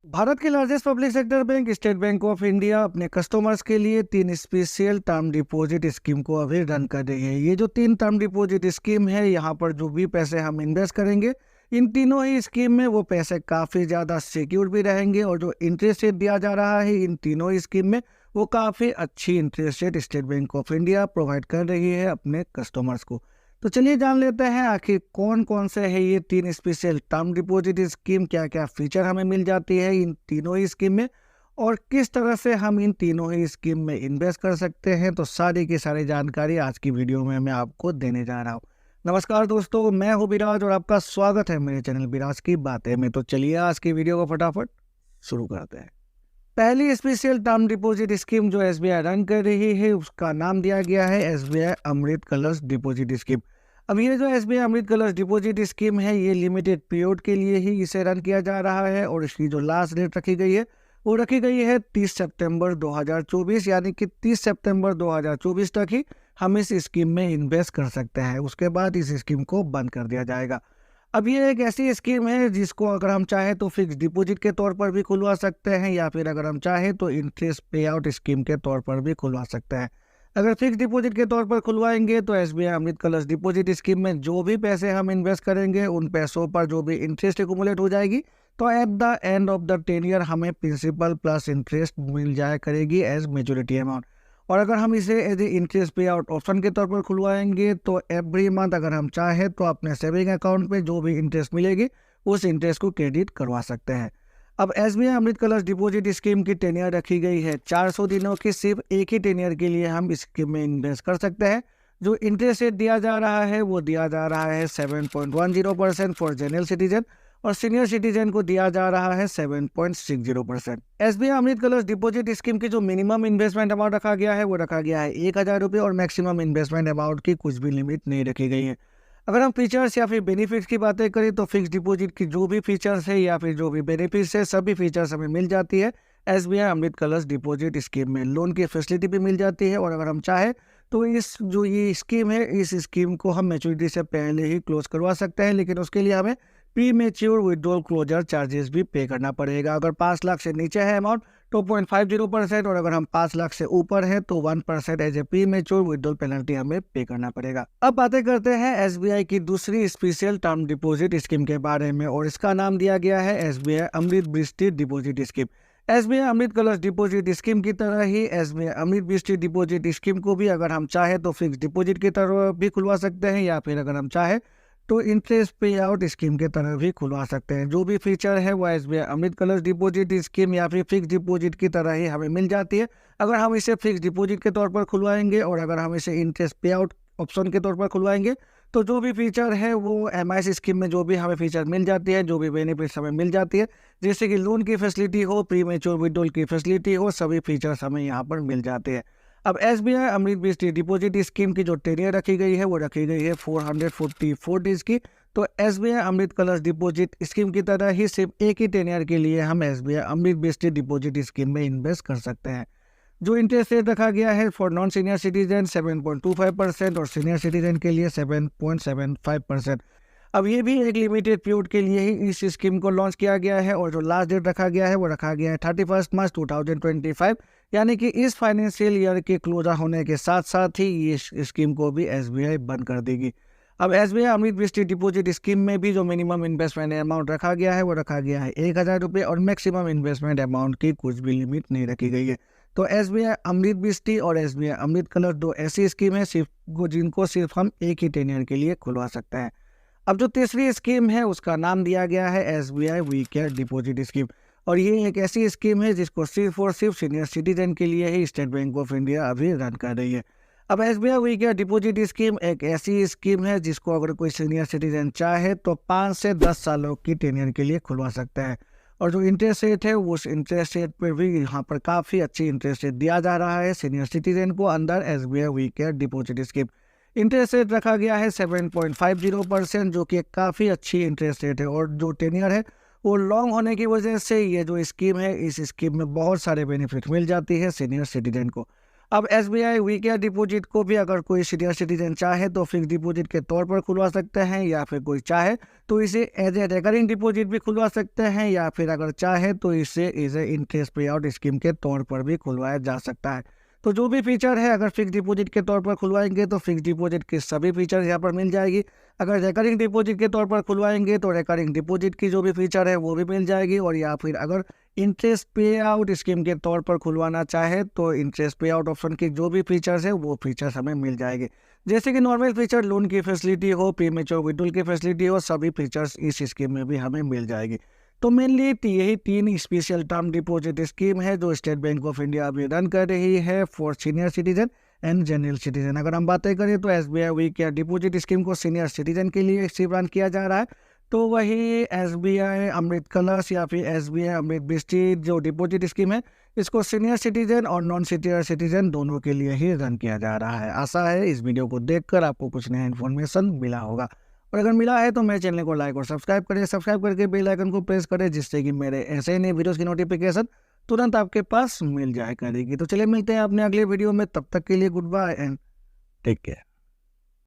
भारत के largest public sector bank state Bank of India अपने customers के लिए 3 स्पेशल टर्म डिपॉजिट स्कीम को अभी रन कर रही है। ये जो 3 टर्म डिपॉजिट स्कीम है, यहाँ पर जो भी पैसे हम इन्वेस्ट करेंगे, इन तीनों ही स्कीम में वो पैसे काफ़ी ज़्यादा सिक्योर भी रहेंगे और जो इंटरेस्ट रेट दिया जा रहा है इन तीनों ही स्कीम में, वो काफ़ी अच्छी interest rate state Bank of India provide कर रही है अपने कस्टमर्स को। तो चलिए जान लेते हैं आखिर कौन कौन से है ये 3 स्पेशल टर्म डिपॉजिट स्कीम, क्या क्या फीचर हमें मिल जाती है इन तीनों ही स्कीम में और किस तरह से हम इन तीनों ही स्कीम में इन्वेस्ट कर सकते हैं। तो सारी की सारी जानकारी आज की वीडियो में मैं आपको देने जा रहा हूँ। नमस्कार दोस्तों, मैं हूँ विराज और आपका स्वागत है मेरे चैनल विराज की बातें में। तो चलिए आज की वीडियो को फटाफट शुरू करते हैं। पहली स्पेशल टर्म डिपॉजिट स्कीम जो एसबीआई रन कर रही है उसका नाम दिया गया है एसबीआई अमृत कलश डिपॉजिट स्कीम। अब ये जो एसबीआई अमृत कलश डिपॉजिट स्कीम है, ये लिमिटेड पीरियड के लिए ही इसे रन किया जा रहा है और इसकी जो लास्ट डेट रखी गई है वो रखी गई है 30 सितंबर 2024, यानी कि 30 सितंबर 2024 तक ही हम इस स्कीम में इन्वेस्ट कर सकते हैं। उसके बाद इस स्कीम को बंद कर दिया जाएगा। अब ये एक ऐसी स्कीम है जिसको अगर हम चाहें तो फिक्स डिपॉजिट के तौर पर भी खुलवा सकते हैं या फिर अगर हम चाहें तो इंटरेस्ट पे आउट स्कीम के तौर पर भी खुलवा सकते हैं। अगर फिक्स डिपॉजिट के तौर पर खुलवाएंगे तो एसबीआई अमृत कलश डिपॉजिट स्कीम में जो भी पैसे हम इन्वेस्ट करेंगे उन पैसों पर जो भी इंटरेस्ट एक्युमुलेट हो जाएगी, तो at the end of the 10 year हमें प्रिंसिपल प्लस इंटरेस्ट मिल जाया करेगी एज मेजोरिटी अमाउंट। और अगर हम इसे एज ए इंटरेस्ट पे आउट ऑप्शन के तौर पर खुलवाएंगे तो एवरी मंथ अगर हम चाहें तो अपने सेविंग अकाउंट में जो भी इंटरेस्ट मिलेगी उस इंटरेस्ट को क्रेडिट करवा सकते हैं। अब एसबीआई अमृत कलश डिपॉजिट स्कीम की टेन्योर रखी गई है 400 दिनों की। सिर्फ एक ही टेन्योर के लिए हम इस स्कीम में इन्वेस्ट कर सकते हैं। जो इंटरेस्ट रेट दिया जा रहा है वो दिया जा रहा है 7.10% फॉर जनरल सिटीजन और सीनियर सिटीजन को दिया जा रहा है 7.60%। एसबीआई अमृत कलश डिपॉजिट स्कीम की जो मिनिमम इन्वेस्टमेंट अमाउंट रखा गया है वो रखा गया है 1000 रुपये और मैक्सिमम इन्वेस्टमेंट अमाउंट की कुछ भी लिमिट नहीं रखी गई है। अगर हम फीचर्स या फिर बेनिफिट्स की बातें करें तो फिक्स डिपॉजिट की जो भी फीचर्स है या फिर जो भी बेनिफिट्स है, सभी फीचर्स हमें मिल जाती है एसबीआई अमृत कलश डिपॉजिट स्कीम में। लोन की फैसिलिटी भी मिल जाती है और अगर हम चाहें तो इस जो ये स्कीम है इस स्कीम को हम मैच्योरिटी से पहले ही क्लोज करवा सकते हैं, लेकिन उसके लिए हमें premature withdrawal closure charges भी पे करना पड़ेगा। अगर 5 लाख से नीचे है अमाउंट 2.50% और अगर हम 5 लाख से ऊपर है तो 1% as a premature withdrawal penalty हमें पे करना पड़ेगा। अब बातें करते हैं एसबीआई की दूसरी स्पेशल टर्म डिपॉजिट स्कीम के बारे में और इसका नाम दिया गया है एसबीआई अमृत वृष्टि डिपॉजिट स्कीम। एसबीआई अमृत कलश डिपॉजिट स्कीम की तरह ही एसबीआई अमृत वृष्टि डिपॉजिट स्कीम को भी अगर हम चाहे तो फिक्स डिपॉजिट की तरह भी खुलवा सकते हैं या फिर अगर हम चाहे तो इंटरेस्ट पे आउट स्कीम के तरह भी खुलवा सकते हैं। जो भी फीचर है वो एसबीआई अमृत कलश डिपॉजिट स्कीम या फिर फिक्स डिपॉजिट की तरह ही हमें मिल जाती है। अगर हम इसे फिक्स डिपॉजिट के तौर पर खुलवाएंगे और अगर हम इसे इंटरेस्ट पे आउट ऑप्शन के तौर पर खुलवाएंगे तो जो भी फीचर है वो एमआईएस स्कीम में जो भी हमें फीचर मिल जाती है, जो भी बेनिफिट्स हमें मिल जाती है, जैसे कि लोन की फैसिलिटी हो, प्री मेच्योर विड्रॉल की फैसिलिटी हो, सभी फीचर्स हमें यहाँ पर मिल जाते हैं। अब एसबीआई अमृत वृष्टि डिपॉजिट स्कीम की जो टेन्योर रखी गई है वो रखी गई है 444 डेज की। तो एसबीआई अमृत कलश डिपॉजिट स्कीम की तरह ही सिर्फ एक ही टेन्योर के लिए हम एसबीआई अमृत वृष्टि डिपॉजिट स्कीम में इन्वेस्ट कर सकते हैं। जो इंटरेस्ट रेट रखा गया है फॉर नॉन सीनियर सिटीजन 7.25% और सीनियर सिटीजन के लिए 7.75%। अब ये भी एक लिमिटेड पीरियड के लिए ही इस स्कीम को लॉन्च किया गया है और जो लास्ट डेट रखा गया है वो रखा गया है 31 मार्च 2025, यानी कि इस फाइनेंशियल ईयर के क्लोजर होने के साथ साथ ही ये स्कीम को भी एसबीआई बंद कर देगी। अब एसबीआई अमृत वृष्टि डिपॉजिट स्कीम में भी जो मिनिमम इन्वेस्टमेंट अमाउंट रखा गया है वो रखा गया है 1000 रुपये और मैक्सिमम इन्वेस्टमेंट अमाउंट की कुछ भी लिमिट नहीं रखी गई है। तो एसबीआई अमृत वृष्टि और एसबीआई अमृत कलश दो ऐसी स्कीम है जिनको सिर्फ हम एक ही टेन्योर के लिए खुलवा सकते हैं। अब जो तीसरी स्कीम है उसका नाम दिया गया है SBI we care deposit scheme और ये एक ऐसी स्कीम है जिसको सिर्फ और सिर्फ सीनियर सिटीजन के लिए ही स्टेट बैंक ऑफ इंडिया अभी रन कर रही है। अब SBI we care deposit scheme एक ऐसी स्कीम है जिसको अगर कोई सीनियर सिटीजन चाहे तो 5 से 10 सालों की टेन्योर के लिए खुलवा सकता है और जो इंटरेस्ट रेट है उस इंटरेस्ट रेट पर भी यहाँ पर काफ़ी अच्छी इंटरेस्ट रेट दिया जा रहा है सीनियर सिटीजन को अंदर SBI we care deposit scheme. Interest rate रखा गया है 7.50%, जो कि काफ़ी अच्छी इंटरेस्ट रेट है और जो टेन्योर है वो लॉन्ग होने की वजह से ये जो स्कीम है इस स्कीम में बहुत सारे बेनिफिट मिल जाती है सीनियर सिटीजन को। अब SBI वी केयर डिपॉजिट को भी अगर कोई सीनियर सिटीजन चाहे तो फिक्स डिपॉजिट के तौर पर खुलवा सकते हैं, या फिर कोई चाहे तो इसे एज ए रिकरिंग डिपॉजिट भी खुलवा सकते हैं, या फिर अगर चाहे तो इसे एज ए इंटरेस्ट पे आउट स्कीम के तौर पर भी खुलवाया जा सकता है। तो जो भी फीचर है, अगर फिक्स डिपॉजिट के तौर पर खुलवाएंगे तो फिक्स डिपॉजिट के सभी फीचर यहाँ पर मिल जाएगी। अगर रिकरिंग डिपॉजिट के तौर पर खुलवाएंगे तो रिकरिंग डिपॉजिट की जो भी फीचर है वो भी मिल जाएगी, और या फिर अगर इंटरेस्ट पे आउट स्कीम के तौर पर खुलवाना चाहे तो इंटरेस्ट पे आउट ऑप्शन के जो भी फीचर्स है वो फीचर्स हमें मिल जाएंगे। जैसे कि नॉर्मल फीचर लोन की फैसिलिटी हो, प्रीमेच्योर विड्रॉल की फैसिलिटी हो, सभी फीचर्स इस स्कीम में भी हमें मिल जाएगी। तो मेनली यही 3 स्पेशल टर्म डिपॉजिट स्कीम है जो स्टेट बैंक ऑफ इंडिया अभी रन कर रही है for senior citizen and general citizen. अगर हम बातें करें तो SBI we care deposit scheme को सीनियर सिटीजन के लिए रन किया जा रहा है, तो वही SBI अमृत कलश या फिर SBI अमृत बिस्टी जो डिपॉजिट स्कीम है, इसको सीनियर सिटीजन और नॉन सीनियर सिटीजन दोनों के लिए ही रन किया जा रहा है। आशा है इस वीडियो को देखकर आपको कुछ नया इन्फॉर्मेशन मिला होगा, और अगर मिला है तो मेरे चैनल को लाइक और सब्सक्राइब करें, सब्सक्राइब करके बेल आइकन को प्रेस करें, जिससे कि मेरे ऐसे ही नए वीडियोस की नोटिफिकेशन तुरंत आपके पास मिल जाए करेगी। तो चलिए मिलते हैं अपने अगले वीडियो में, तब तक के लिए good bye and take care.